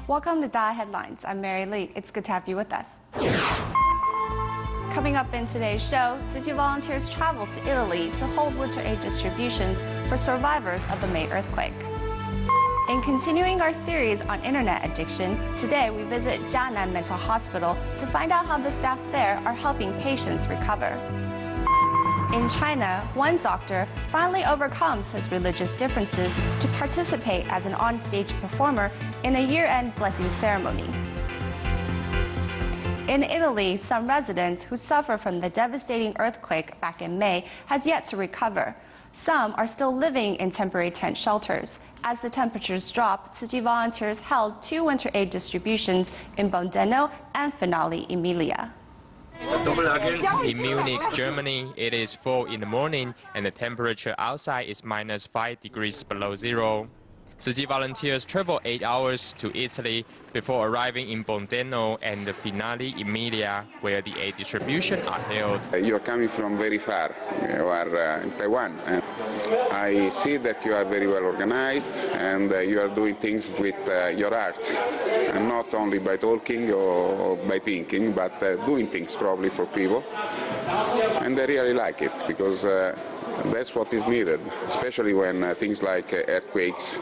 Welcome to DaAi Headlines. I'm Mary Lee. It's good to have you with us. Coming up in today's show, Tzu Chi volunteers travel to Italy to hold winter aid distributions for survivors of the May earthquake. In continuing our series on internet addiction, today we visit Jianan Mental Hospital to find out how the staff there are helping patients recover. In China, one doctor finally overcomes his religious differences to participate as an onstage performer in a year-end blessing ceremony. In Italy, some residents who suffer from the devastating earthquake back in May has yet to recover. Some are still living in temporary tent shelters. As the temperatures drop, Tzu Chi volunteers held 2 winter aid distributions in Bondeno and Finale, Emilia. In Munich, Germany, it is 4 in the morning and the temperature outside is -5 degrees below zero. Tzu Chi volunteers travel 8 hours to Italy before arriving in Bondeno and the Finale, Emilia, where the aid distribution are held. You're coming from very far. You are in Taiwan. I see that you are very well organized and you are doing things with your art. And not only by talking or by thinking, but doing things probably for people. And I really like it because that's what is needed, especially when things like earthquakes.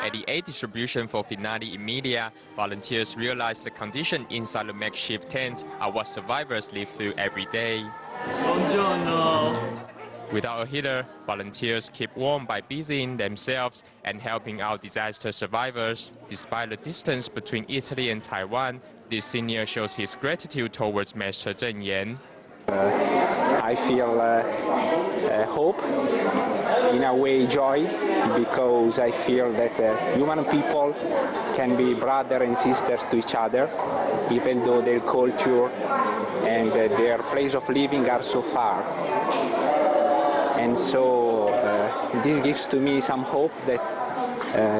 At the aid distribution for Finale Emilia, volunteers realize the conditions inside the makeshift tents are what survivors live through every day. Without a heater, volunteers keep warm by busying themselves and helping out disaster survivors. Despite the distance between Italy and Taiwan, this senior shows his gratitude towards Master Zheng Yan. I feel hope, in a way joy, because I feel that human people can be brothers and sisters to each other, even though their culture and their place of living are so far. And so this gives to me some hope that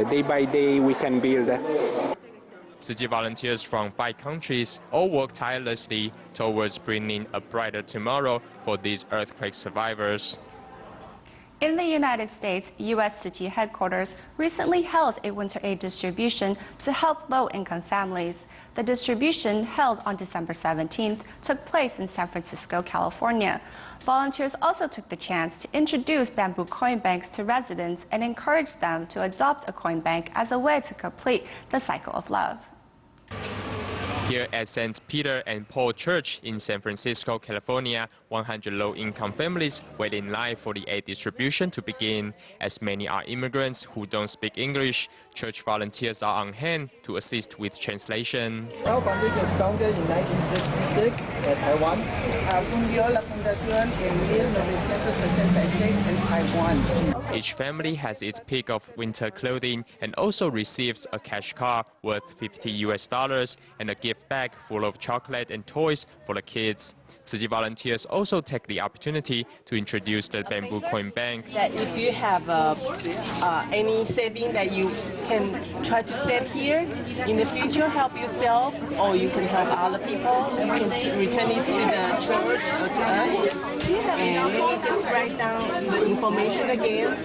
day by day we can build. Tzu Chi volunteers from 5 countries all work tirelessly towards bringing a brighter tomorrow for these earthquake survivors. In the United States, U.S. Tzu Chi headquarters recently held a winter aid distribution to help low-income families. The distribution, held on December 17th, took place in San Francisco, California. Volunteers also took the chance to introduce bamboo coin banks to residents and encourage them to adopt a coin bank as a way to complete the cycle of love. Here at St. Peter and Paul Church in San Francisco, California, 100 low-income families wait in line for the aid distribution to begin. As many are immigrants who don't speak English, church volunteers are on hand to assist with translation. Our foundation was founded in 1966 at Taiwan. Fundió la fundación en 1966 in Taiwan. Each family has its pick of winter clothing and also receives a cash card worth $50 and a gift bag full of chocolate and toys for the kids. Tzu Chi volunteers also take the opportunity to introduce the bamboo coin bank. That if you have any saving that you can try to save here, in the future help yourself or you can help other people, you can return it to the church or to us. And let me just write down the information again.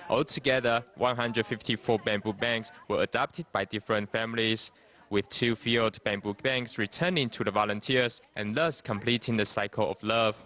Altogether, 154 bamboo banks were adopted by different families, with 2 filled bamboo banks returning to the volunteers and thus completing the cycle of love.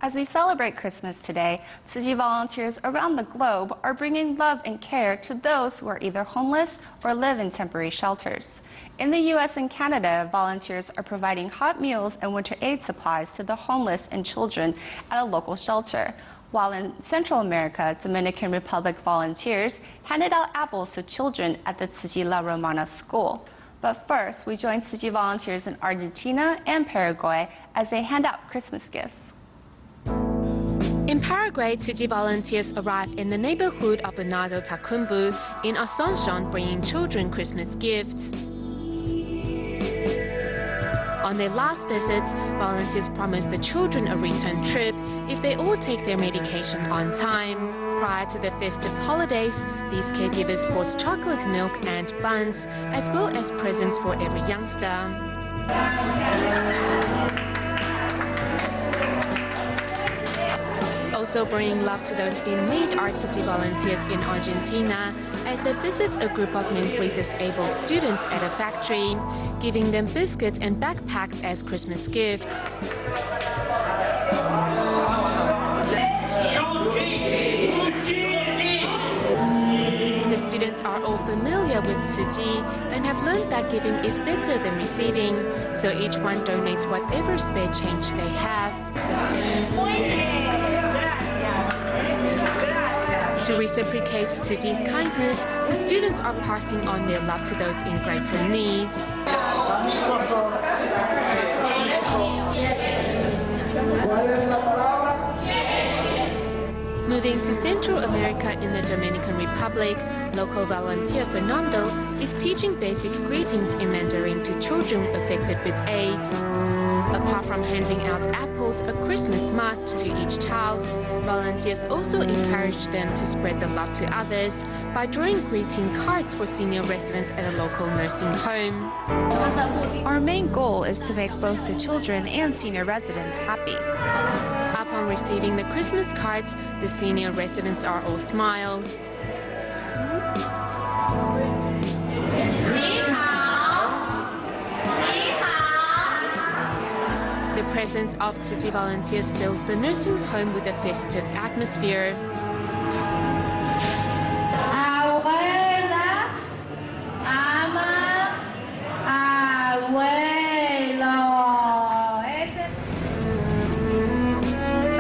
As we celebrate Christmas today, Tzu Chi volunteers around the globe are bringing love and care to those who are either homeless or live in temporary shelters. In the U.S. and Canada, volunteers are providing hot meals and winter aid supplies to the homeless and children at a local shelter. While in Central America, Dominican Republic volunteers handed out apples to children at the Tzu Chi La Romana school. But first, we join Tzu Chi volunteers in Argentina and Paraguay as they hand out Christmas gifts. In Paraguay, Tzu Chi volunteers arrived in the neighborhood of Bernardo Tacumbu in Asunción bringing children Christmas gifts. On their last visits, volunteers promised the children a return trip if they all take their medication on time. Prior to the festive holidays, these caregivers brought chocolate milk and buns, as well as presents for every youngster. Also bringing love to those in need are city volunteers in Argentina, as they visit a group of mentally disabled students at a factory, giving them biscuits and backpacks as Christmas gifts. The students are all familiar with Tzu and have learned that giving is better than receiving, so each one donates whatever spare change they have. To reciprocate Tzu's kindness, the students are passing on their love to those in greater need. Moving to Central America in the Dominican Republic, local volunteer Fernando is teaching basic greetings in Mandarin to children affected with AIDS. Apart from handing out apples, a Christmas must to each child, volunteers also encourage them to spread the love to others by drawing greeting cards for senior residents at a local nursing home. Our main goal is to make both the children and senior residents happy. Upon receiving the Christmas cards, the senior residents are all smiles. The presence of city volunteers fills the nursing home with a festive atmosphere.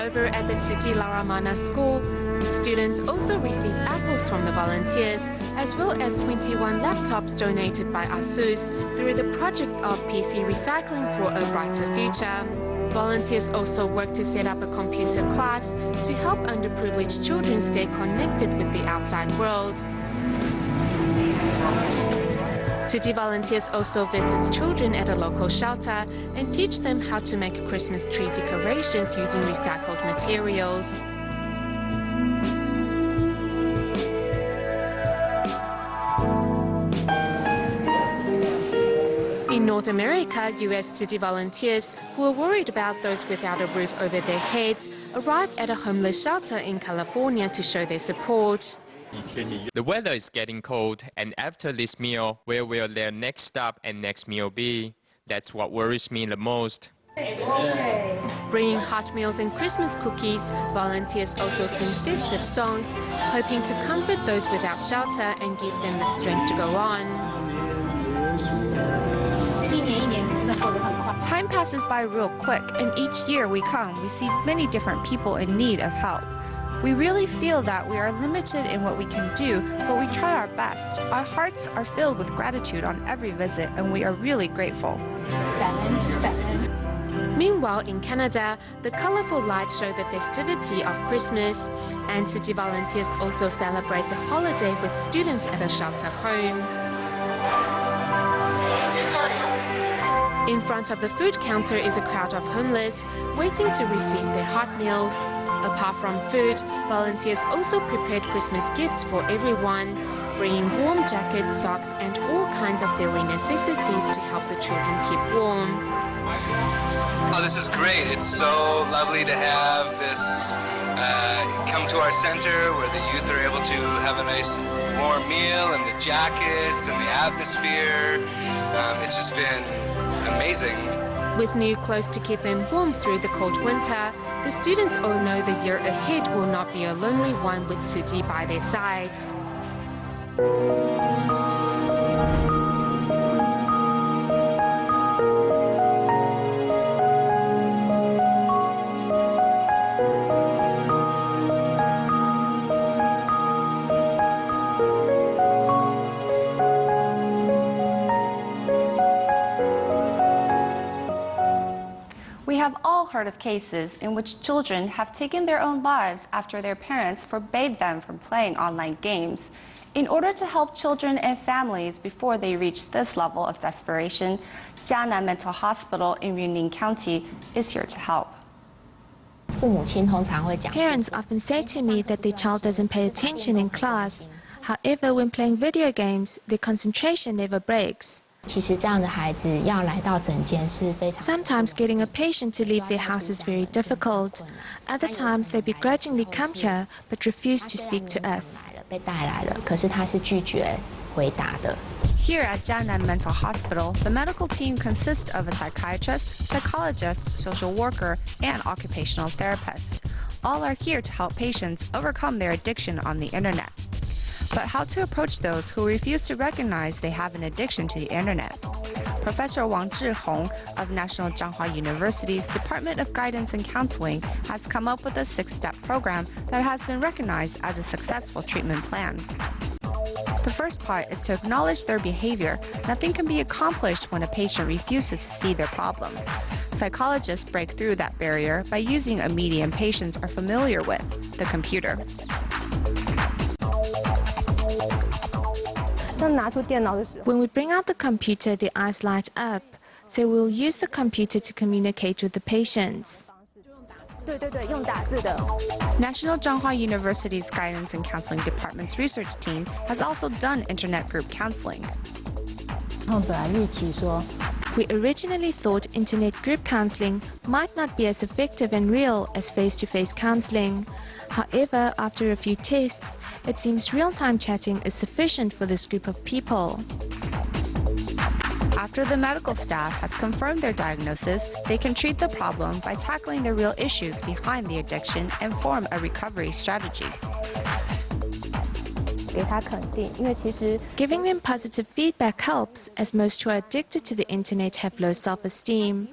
Over at the City La Romana school, students also receive apples from the volunteers, as well as 21 laptops donated by ASUS through the project of PC recycling for a brighter future. Volunteers also work to set up a computer class to help underprivileged children stay connected with the outside world. City volunteers also visit children at a local shelter and teach them how to make Christmas tree decorations using recycled materials. In North America, US city volunteers who are worried about those without a roof over their heads arrived at a homeless shelter in California to show their support. The weather is getting cold, and after this meal, where will their next stop and next meal be? That's what worries me the most. Bringing hot meals and Christmas cookies, volunteers also sing festive songs, hoping to comfort those without shelter and give them the strength to go on. Time passes by real quick, and each year we come, we see many different people in need of help. We really feel that we are limited in what we can do, but we try our best. Our hearts are filled with gratitude on every visit, and we are really grateful. Meanwhile, in Canada, the colorful lights show the festivity of Christmas, and city volunteers also celebrate the holiday with students at a shelter home. In front of the food counter is a crowd of homeless waiting to receive their hot meals. Apart from food, volunteers also prepared Christmas gifts for everyone, bringing warm jackets, socks, and all kinds of daily necessities to help the children keep warm. Oh, this is great. It's so lovely to have this come to our center where the youth are able to have a nice warm meal and the jackets and the atmosphere. It's just been amazing. With new clothes to keep them warm through the cold winter, the students all know the year ahead will not be a lonely one with City by their sides. We have all heard of cases in which children have taken their own lives after their parents forbade them from playing online games. In order to help children and families before they reach this level of desperation, Jianan Mental Hospital in Yunlin County is here to help. Parents often say to me that their child doesn't pay attention in class. However, when playing video games, their concentration never breaks. Sometimes getting a patient to leave their house is very difficult. Other times they begrudgingly come here but refuse to speak to us. Here at Jianan Mental Hospital, the medical team consists of a psychiatrist, psychologist, social worker, and occupational therapist. All are here to help patients overcome their addiction on the internet. But how to approach those who refuse to recognize they have an addiction to the internet? Professor Wang Zhihong of National Zhanghua University's Department of Guidance and Counseling has come up with a 6-step program that has been recognized as a successful treatment plan. The first part is to acknowledge their behavior. Nothing can be accomplished when a patient refuses to see their problem. Psychologists break through that barrier by using a medium patients are familiar with, the computer. When we bring out the computer, the eyes light up, so we'll use the computer to communicate with the patients. National Zhanghua University's Guidance and Counseling Department's research team has also done internet group counseling. We originally thought internet group counseling might not be as effective and real as face-to-face counseling. However, after a few tests, it seems real-time chatting is sufficient for this group of people. After the medical staff has confirmed their diagnosis, they can treat the problem by tackling the real issues behind the addiction and form a recovery strategy. Giving them positive feedback helps, as most who are addicted to the internet have low self-esteem.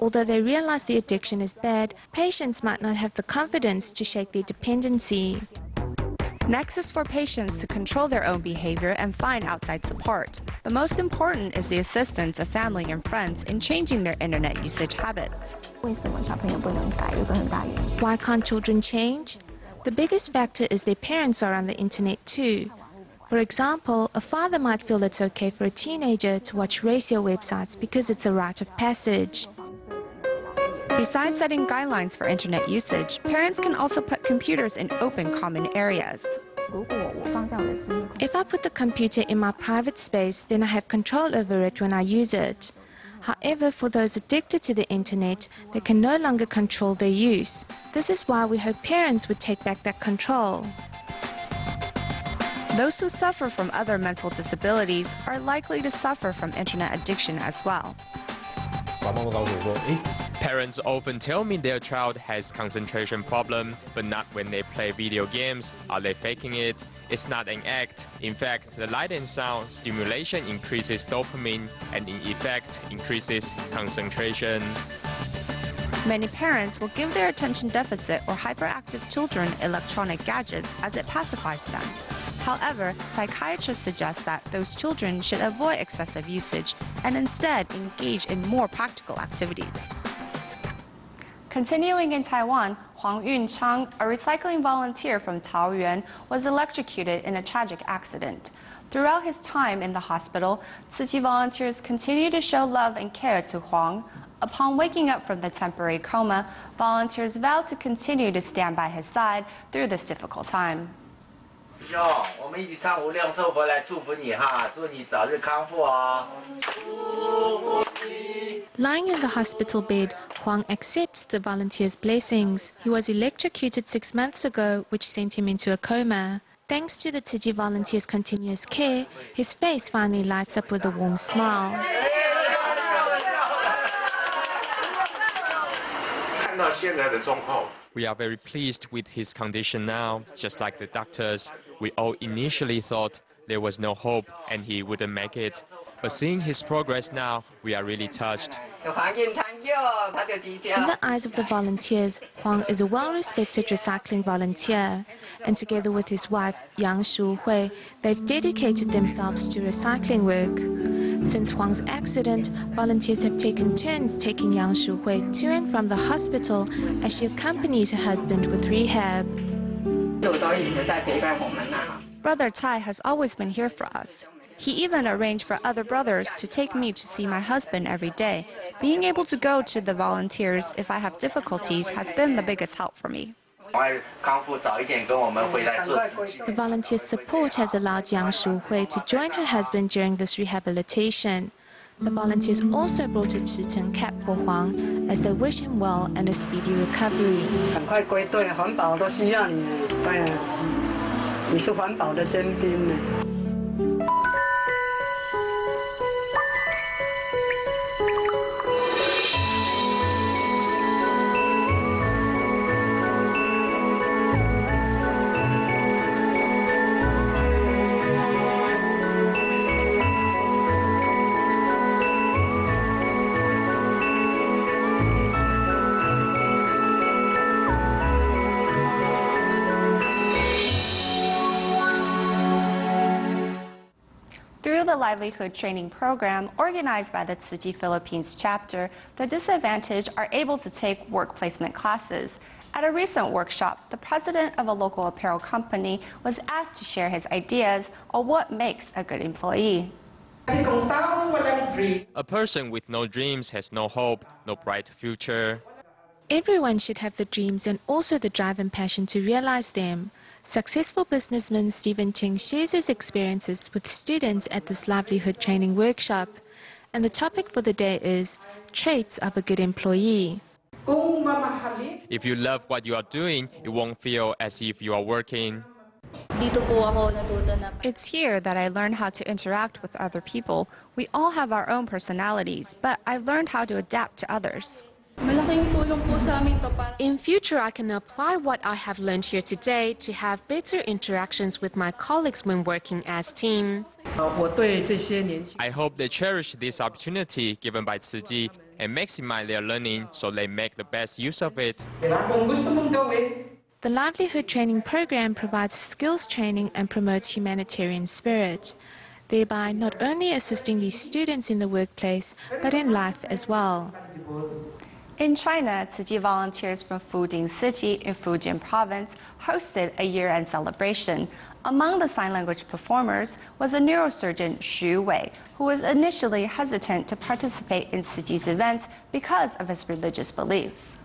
Although they realize the addiction is bad, patients might not have the confidence to shake their dependency. Next is for patients to control their own behavior and find outside support. The most important is the assistance of family and friends in changing their internet usage habits. Why can't children change? The biggest factor is their parents are on the internet too. For example, a father might feel it's okay for a teenager to watch racial websites because it's a rite of passage. Besides setting guidelines for internet usage, parents can also put computers in open common areas. If I put the computer in my private space, then I have control over it when I use it. However, for those addicted to the internet, they can no longer control their use. This is why we hope parents would take back that control. Those who suffer from other mental disabilities are likely to suffer from internet addiction as well. Parents often tell me their child has concentration problem, but not when they play video games. Are they faking it? It's not an act. In fact, the light and sound stimulation increases dopamine and in effect increases concentration. Many parents will give their attention deficit or hyperactive children electronic gadgets as it pacifies them. However, psychiatrists suggest that those children should avoid excessive usage and instead engage in more practical activities. Continuing in Taiwan, Huang Yunchang, a recycling volunteer from Taoyuan, was electrocuted in a tragic accident. Throughout his time in the hospital, Tzu Chi volunteers continue to show love and care to Huang. Upon waking up from the temporary coma, volunteers vow to continue to stand by his side through this difficult time. Lying in the hospital bed, Huang accepts the volunteers' blessings. He was electrocuted 6 months ago, which sent him into a coma. Thanks to the Tzu Chi volunteers' continuous care, his face finally lights up with a warm smile. We are very pleased with his condition now. Just like the doctors, we all initially thought there was no hope and he wouldn't make it. But seeing his progress now, we are really touched. In the eyes of the volunteers, Huang is a well-respected recycling volunteer. And together with his wife, Yang Shuhui, they've dedicated themselves to recycling work. Since Huang's accident, volunteers have taken turns taking Yang Shuhui to and from the hospital as she accompanies her husband with rehab. Brother Tai has always been here for us. He even arranged for other brothers to take me to see my husband every day. Being able to go to the volunteers if I have difficulties has been the biggest help for me. The volunteer support has allowed Yang Shuhui to join her husband during this rehabilitation. The volunteers also brought a Chichen cap for Huang as they wish him well and a speedy recovery. 赶快归队，环保都需要你，对啊，你是环保的尖兵呢。 Through the Livelihood Training Program organized by the Tzu Chi Philippines chapter, the disadvantaged are able to take work placement classes. At a recent workshop, the president of a local apparel company was asked to share his ideas on what makes a good employee. A person with no dreams has no hope, no bright future. Everyone should have the dreams and also the drive and passion to realize them. Successful businessman Stephen Ching shares his experiences with students at this livelihood training workshop. And the topic for the day is traits of a good employee. If you love what you are doing, it won't feel as if you are working. It's here that I learned how to interact with other people. We all have our own personalities, but I learned how to adapt to others. In future, I can apply what I have learned here today to have better interactions with my colleagues when working as team. I hope they cherish this opportunity given by Tzu Chi and maximize their learning so they make the best use of it. The livelihood training program provides skills training and promotes humanitarian spirit, thereby not only assisting these students in the workplace, but in life as well. In China, Tzu Chi volunteers from Fuding City in Fujian Province hosted a year-end celebration. Among the sign language performers was a neurosurgeon Xu Wei, who was initially hesitant to participate in Tzu Chi's events because of his religious beliefs.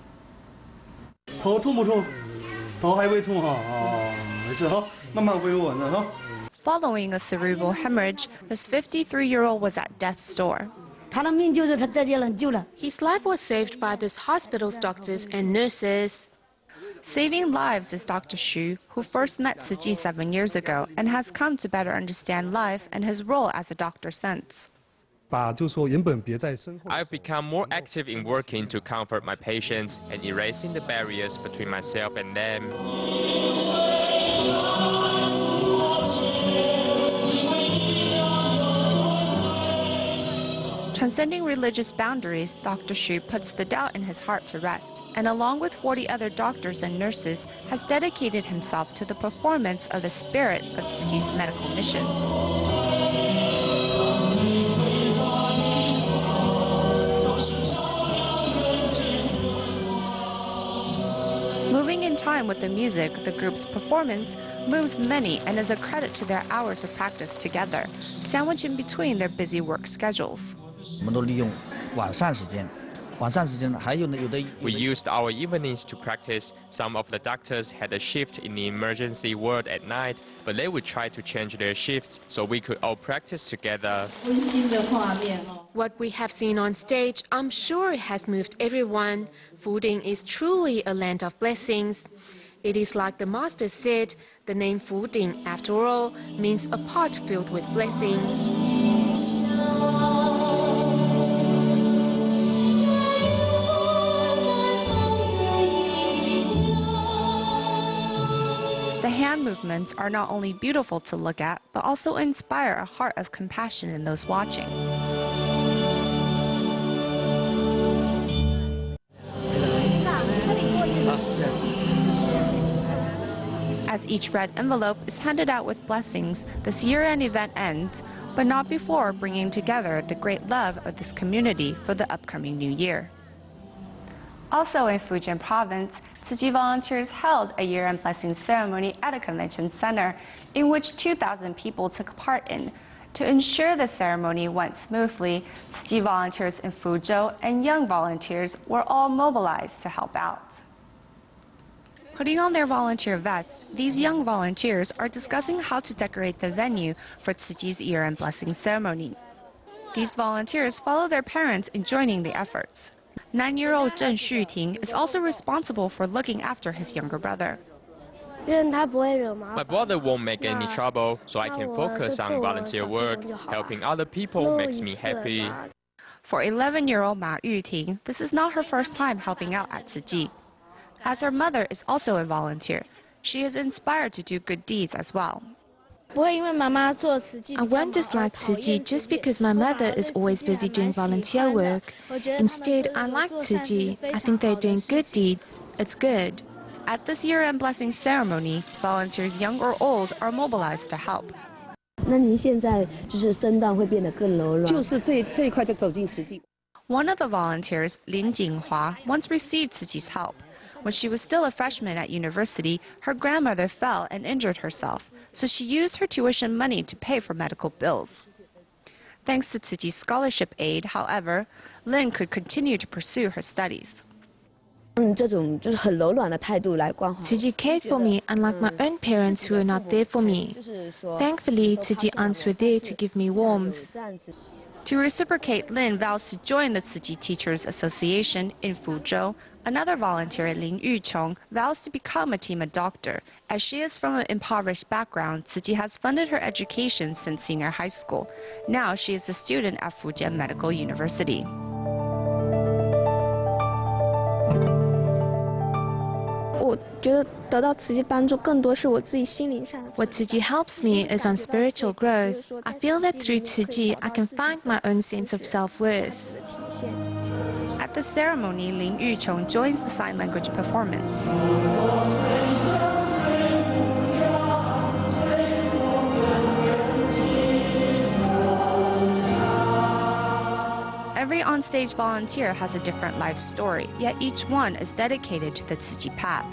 头痛不痛？头还会痛哈？哦，没事哈，慢慢恢复稳的哈。 Following a cerebral hemorrhage, this 53-year-old was at death's door. His life was saved by this hospital's doctors and nurses. Saving lives is Dr. Xu, who first met Tzu Chi 7 years ago and has come to better understand life and his role as a doctor since. I've become more active in working to comfort my patients and erasing the barriers between myself and them. Transcending religious boundaries, Dr. Xu puts the doubt in his heart to rest, and along with 40 other doctors and nurses, has dedicated himself to the performance of the spirit of Tzu Chi's medical missions. Moving in time with the music, the group's performance moves many and is a credit to their hours of practice together, sandwiched in between their busy work schedules. We used our evenings to practice. Some of the doctors had a shift in the emergency ward at night, but they would try to change their shifts so we could all practice together. What we have seen on stage, I'm sure has moved everyone. Fuding is truly a land of blessings. It is like the master said, the name Fuding, after all, means a pot filled with blessings. The hand movements are not only beautiful to look at, but also inspire a heart of compassion in those watching. As each red envelope is handed out with blessings, this year-end event ends, but not before bringing together the great love of this community for the upcoming new year. Also in Fujian Province, Tzu Chi volunteers held a year-end blessing ceremony at a convention center in which 2,000 people took part in. To ensure the ceremony went smoothly, Tzu Chi volunteers in Fuzhou and young volunteers were all mobilized to help out. Putting on their volunteer vests, these young volunteers are discussing how to decorate the venue for Tzu Chi's year-end blessing ceremony. These volunteers follow their parents in joining the efforts. 9-year-old Zheng Xuting is also responsible for looking after his younger brother. My brother won't make any trouble, so I can focus on volunteer work. Helping other people makes me happy. For 11-year-old Ma Yuting, this is not her first time helping out at Tzu Chi. As her mother is also a volunteer, she is inspired to do good deeds as well. I won't dislike Tzu Chi just because my mother is always busy doing volunteer work. Instead, I like Tzu Chi. I think they're doing good deeds. It's good. At this year-end blessing ceremony, volunteers young or old are mobilized to help. One of the volunteers, Lin Jinghua, once received Tzu Chi's help. When she was still a freshman at university, her grandmother fell and injured herself, so she used her tuition money to pay for medical bills. Thanks to Tzu Chi's scholarship aid, however, Lin could continue to pursue her studies. Tzu Chi cared for me, unlike my own parents who were not there for me. Thankfully, Tzu Chi aunts were there to give me warmth. To reciprocate, Lin vows to join the Tzu Chi Teachers Association in Fuzhou. Another volunteer, Lin Yuchong, vows to become a team doctor. As she is from an impoverished background, Tzu Chi has funded her education since senior high school. Now she is a student at Fujian Medical University. What Tzu Chi helps me is on spiritual growth. I feel that through Tzu Chi, I can find my own sense of self-worth. At the ceremony, Lin Yuchong joins the sign language performance. Every onstage volunteer has a different life story, yet each one is dedicated to the Tzu Chi path.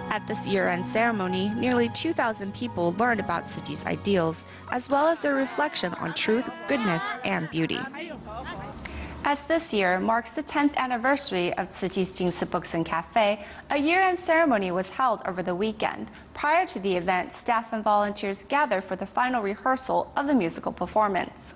At this year-end ceremony, nearly 2,000 people learned about Tzu Chi's ideals, as well as their reflection on truth, goodness, and beauty. As this year marks the 10th anniversary of Tzu Chi's Jingsi Books and Cafe, a year-end ceremony was held over the weekend. Prior to the event, staff and volunteers gathered for the final rehearsal of the musical performance.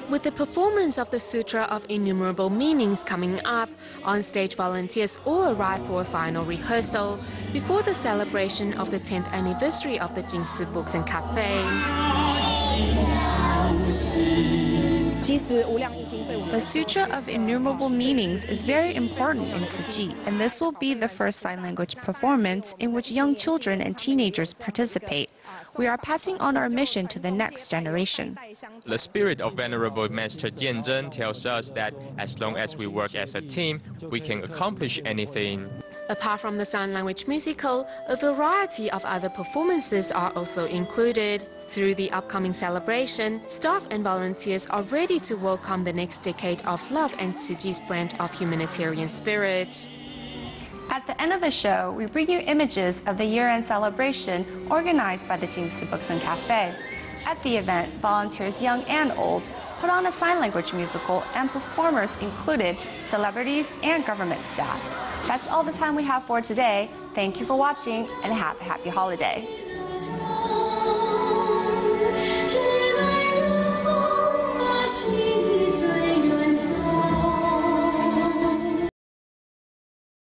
With the performance of the Sutra of Innumerable Meanings coming up, on-stage volunteers all arrive for a final rehearsal before the celebration of the 10th anniversary of the Jingsi Books and Cafe. The Sutra of Innumerable Meanings is very important in Tzu Chi, and this will be the first sign language performance in which young children and teenagers participate. We are passing on our mission to the next generation. The spirit of Venerable Master Jianzhen tells us that as long as we work as a team, we can accomplish anything. Apart from the sign language musical, a variety of other performances are also included. Through the upcoming celebration, staff and volunteers are ready to welcome the next decade of love and Tzu Chi's brand of humanitarian spirit. At the end of the show, we bring you images of the year-end celebration organized by the Jingsi Books and Cafe. At the event, volunteers young and old put on a sign language musical, and performers included celebrities and government staff. That's all the time we have for today. Thank you for watching and have a happy holiday.